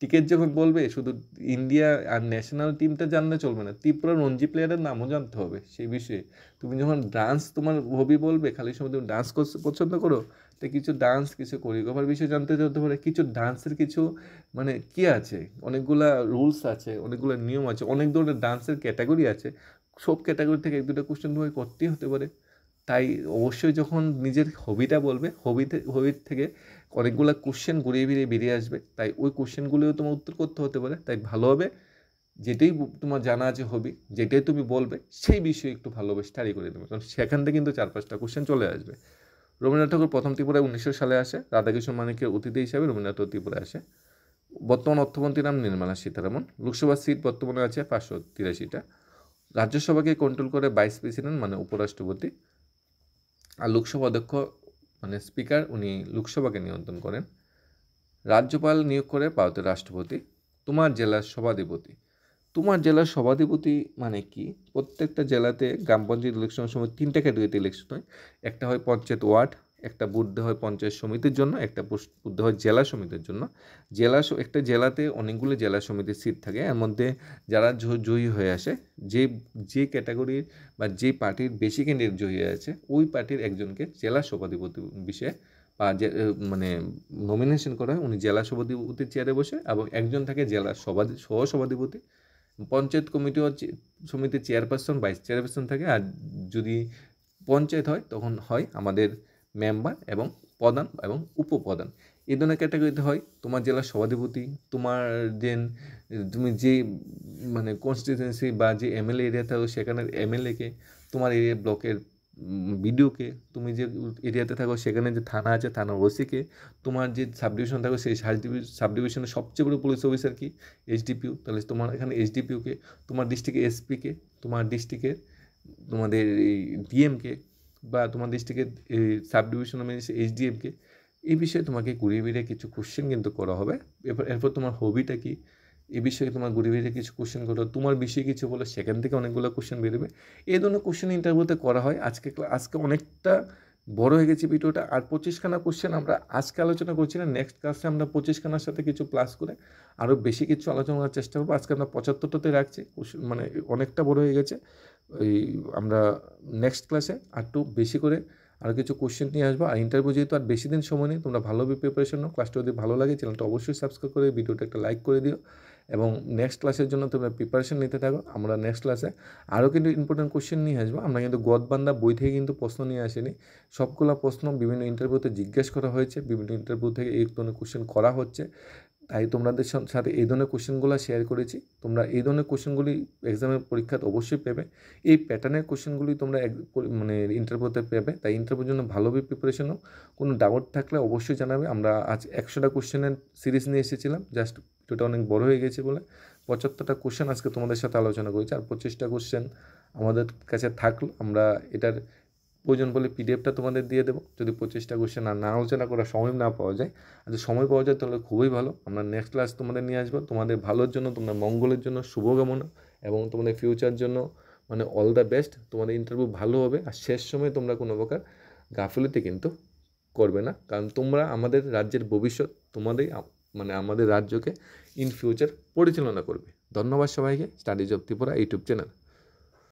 টিকিট যখন বলবে শুধু ইন্ডিয়া আর ন্যাশনাল টিমটা জানলে চলবে না, ত্রিপুরা রঞ্জি প্লেয়ারের নামও জানতে হবে সেই বিষয়ে। তুমি যখন ডান্স তোমার হবি বলবে, খালি সময় তুমি ডান্স পছন্দ করো, তো কিছু ডান্স, কিছু কোরিওগ্রাফার বিষয়ে জানতে পারে, কিছু ডান্সের কিছু মানে কি আছে, অনেকগুলা রুলস আছে, অনেকগুলো নিয়ম আছে, অনেক ধরনের ডান্সের ক্যাটাগরি আছে, সব ক্যাটাগরি থেকে 1-2টা কোশ্চেন তোমাকে করতেই হতে পারে। তাই অবশ্যই যখন নিজের হবিটা বলবে, হবির থেকে অনেকগুলো কোশ্চেন ঘুরিয়ে ফিরিয়ে বেরিয়ে আসবে, তাই ওই কোশ্চেনগুলিও তোমার উত্তর করতে হতে পারে। তাই ভালোভাবে যেটাই তোমার জানা আছে হবি, যেটাই তুমি বলবে সেই বিষয়ে একটু ভালোভাবে স্টাডি করে দেবে, কারণ সেখান থেকে কিন্তু 4-5টা কোশ্চেন চলে আসবে। রবীন্দ্রনাথ ঠাকুর প্রথম ত্রিপুরায় 1900 সালে আসে, রাধাকৃষ্ণ মানিকের অতিথি হিসাবে রবীন্দ্রনাথ ত্রিপুরায় আসে। বর্তমান অর্থমন্ত্রীর নাম নির্মলা সীতারামন। লোকসভা সিট বর্তমানে আছে 583টা। রাজ্যসভাকে কন্ট্রোল করে ভাইস প্রেসিডেন্ট মানে উপরাষ্ট্রপতি, আর লোকসভা অধ্যক্ষ মানে স্পিকার, উনি লোকসভাকে নিয়ন্ত্রণ করেন। রাজ্যপাল নিয়োগ করে ভারতের রাষ্ট্রপতি। তোমার জেলার সভাধিপতি, তোমার জেলার সভাধিপতি মানে কি, প্রত্যেকটা জেলাতে গ্রাম পঞ্চায়েত ইলেকশনের সময় 3টা ক্যাটাগরিতে ইলেকশন হয়। একটা হয় পঞ্চায়েত ওয়ার্ড, একটা বুথ দেওয়া হয় পঞ্চায়েত সমিতির জন্য, একটা বুথ দেওয়া হয় জেলা সমিতির জন্য। একটা জেলাতে অনেকগুলো জেলা সমিতির সিট থাকে, এর মধ্যে যারা জয়ী হয়ে আসে, যে ক্যাটাগরির বা যে পার্টির বেশি ক্যান্ডিডেট জয়ী হয়ে আছে, ওই পার্টির একজনকে জেলা সভাধিপতি বিষয়ে বা যে মানে নমিনেশন করা হয়, উনি জেলা সভাধিপতির চেয়ারে বসে, এবং একজন থাকে জেলা সহসভাধিপতি। পঞ্চায়েত কমিটি সমিতির চেয়ারপারসন, ভাইস চেয়ারপারসন থাকে, আর যদি পঞ্চায়েত হয় তখন হয় আমাদের মেম্বার এবং প্রধান এবং উপপ্রধান। এই ধরনের ক্যাটাগরিতে হয় তোমার জেলার সভাধিপতি, তুমি যে মানে কনস্টিটিউয়েন্সি বা যে এমএলএ এরিয়া থাকো সেখানের এমএলএকে, তোমার এরিয়া ব্লকের বিডিওকে, তুমি যে এরিয়াতে থাকো সেখানে যে থানা আছে থানার ওসিকে, তোমার যে সাবডিভিশন থাকো সেই সাবডিভিশনের সবচেয়ে বড় পুলিশ অফিসার কি, এইচডিপিও, তাহলে তোমার এখানে এইচডিপিওকে, তোমার ডিস্ট্রিক্টের এসপিকে, তোমার ডিস্ট্রিক্টের তোমাদের এই ডিএমকে, বা তোমার ডিস্ট্রিক্টের সাবডিভিশন এইচডিএমকে। এই বিষয়ে তোমাকে ঘুরিয়ে ফিরিয়ে কিছু কোশ্চেন কিন্তু করা হবে। এরপর তোমার হবিটা কি, এই বিষয়ে তোমার ঘুরিয়ে ফিরিয়ে কিছু কোশ্চেন করো, তোমার বিষয়ে কিছু বলো, সেখান থেকে অনেকগুলো কোশ্চেন বেরোবে। এই ধরনের কোশ্চেন ইন্টারভিউতে করা হয়। আজকে অনেকটা বড় হয়ে গেছে ভিডিওটা, আর 25খানা কোশ্চেন আমরা আজকে আলোচনা করছি না, নেক্সট ক্লাসে আমরা 25খানার সাথে কিছু প্লাস করে আরও বেশি কিছু আলোচনা করার চেষ্টা করবো। আজকে আমরা 75টাতে রাখছি, মানে অনেকটা বড় হয়ে গেছে। ওই আমরা নেক্সট ক্লাসে একটু বেশি করে আরও কিছু কোশ্চেন নিয়ে আসবো। আর ইন্টারভিউ যেহেতু আর বেশি দিন সময় নেই, তোমরা ভালোভাবে প্রিপারেশন নাও। ক্লাসটা যদি ভালো লাগে চ্যানেলটা অবশ্যই সাবস্ক্রাইব করে ভিডিওটা একটা লাইক করে দিও, এবং নেক্সট ক্লাসের জন্য তোমরা প্রিপারেশন নিতে থাকো। আমরা নেক্সট ক্লাসে আরও কিন্তু ইম্পর্টেন্ট কোশ্চেন নিয়ে আসবো। আমরা কিন্তু গদবান্ধা বই থেকে কিন্তু প্রশ্ন নিয়ে আসিনি, সবগুলো প্রশ্ন বিভিন্ন ইন্টারভিউতে জিজ্ঞেস করা হয়েছে, বিভিন্ন ইন্টারভিউ থেকে এই ধরনের কোশ্চেন করা হচ্ছে। তাই তোমাদের সাথে এই ধরনের কোশ্চেনগুলো শেয়ার করেছি। তোমরা এই ধরনের কোশ্চেনগুলি এক্সামের পরীক্ষাতে অবশ্যই পেবে, এই প্যাটার্নের কোশ্চেনগুলি তোমরা মানে ইন্টারভিউতে পেবে। তাই ইন্টারভিউর জন্য ভালোভাবে প্রিপারেশন হোক। কোনো ডাউট থাকলে অবশ্যই জানাবে। আমরা আজ 100টা কোশ্চেনের সিরিজ নিয়ে এসেছিলাম, জাস্ট ভিডিওটা অনেক বড় হয়ে গেছে বলে 75টা কোশ্চেন আজকে তোমাদের সাথে আলোচনা করেছি, আর 25টা কোশ্চেন আমাদের কাছে থাকলো। আমরা এটার প্রয়োজন বলে পিডিএফটা তোমাদের দিয়ে দেবো, যদি 25টা কোশ্চেন আর না আলোচনা করার সময় না পাওয়া যায়। আর যদি সময় পাওয়া যায় তাহলে খুবই ভালো, আমরা নেক্সট ক্লাস তোমাদের নিয়ে আসবো। তোমাদের ভালোর জন্য, তোমাদের মঙ্গলের জন্য শুভকামনা, এবং তোমাদের ফিউচার জন্য মানে অল দ্য বেস্ট। তোমাদের ইন্টারভিউ ভালো হবে, আর শেষ সময় তোমরা কোনো প্রকার গাফিলতি কিন্তু করবে না, কারণ তোমরা আমাদের রাজ্যের ভবিষ্যৎ, মানে আমাদের রাজ্যকে ইন ফিউচার পরিচালনা করবে। ধন্যবাদ সবাইকে। Studies of Tripura YouTube channel.